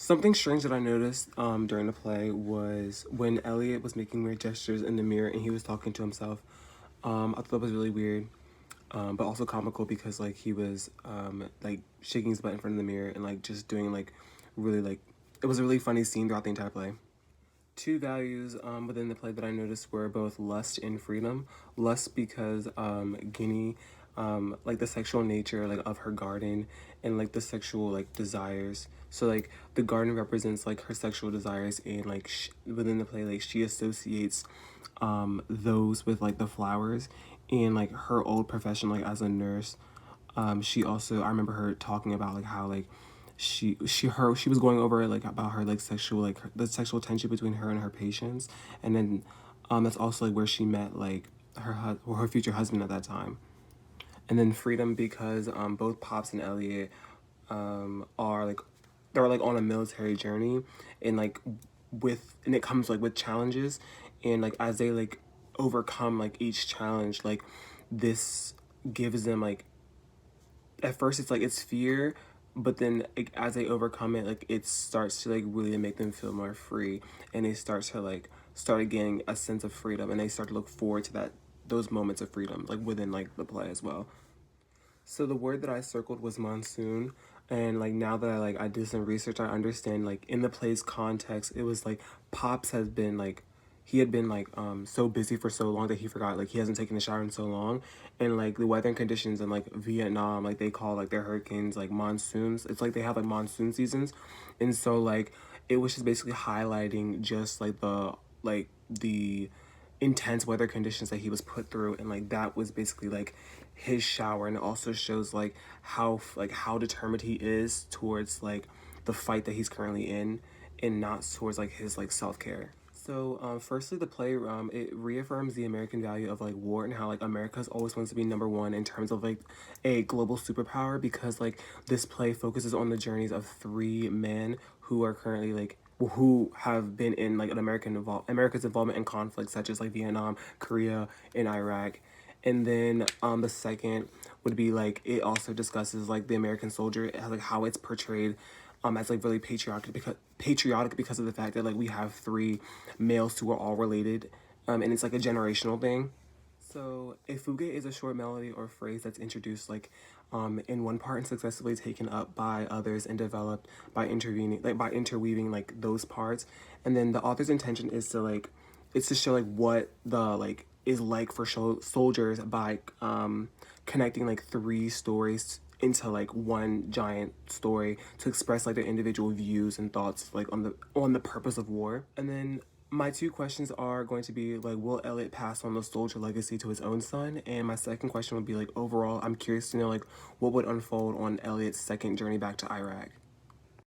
Something strange that I noticed during the play was when Elliot was making weird gestures in the mirror and he was talking to himself. I thought that was really weird, but also comical because like he was like shaking his butt in front of the mirror and like just doing like really like it was a really funny scene throughout the entire play. Two values within the play that I noticed were both lust and freedom. Lust because Guinea, like the sexual nature like of her garden and like the sexual like desires. So like the garden represents like her sexual desires and like within the play like she associates those with like the flowers and like her old profession like as a nurse. She also I remember her talking about like how like she was going over like about her like sexual like the sexual tension between her and her patients, and then that's also like where she met like her future husband at that time. And then freedom because both Pops and Elliot are like they're like on a military journey, and like and it comes like with challenges, and like as they like overcome like each challenge, like this gives them like at first it's like it's fear, but then like, as they overcome it, like it starts to like really make them feel more free, and they start getting a sense of freedom, and they start to look forward to those moments of freedom like within like the play as well. So the word that I circled was monsoon, and like now that I did some research, I understand like in the play's context, it was like Pops has been like he had been like so busy for so long that he forgot like he hasn't taken a shower in so long, and like the weather and conditions in like Vietnam, like they call like their hurricanes like monsoons. It's like they have like monsoon seasons, and so like it was just basically highlighting just like the intense weather conditions that he was put through, and like that was basically like his shower, and it also shows like how determined he is towards like the fight that he's currently in, and not towards like his like self-care. So firstly, the play it reaffirms the American value of like war and how like America's always wants to be number one in terms of like a global superpower, because like this play focuses on the journeys of three men who are currently like who have been in like America's involvement in conflicts such as like Vietnam, Korea, and Iraq. And then the second would be like it also discusses like the American soldier, like how it's portrayed as like really patriotic because of the fact that like we have three males who are all related, and it's like a generational thing. So a fugue is a short melody or phrase that's introduced like in one part and successfully taken up by others and developed by interweaving like those parts. And then the author's intention is to like it's to show like what the like is like for soldiers by connecting like three stories into like one giant story to express like their individual views and thoughts like on the purpose of war. And then my two questions are going to be like, will Elliot pass on the soldier legacy to his own son? And my second question would be like, overall, I'm curious to know like what would unfold on Elliot's second journey back to Iraq.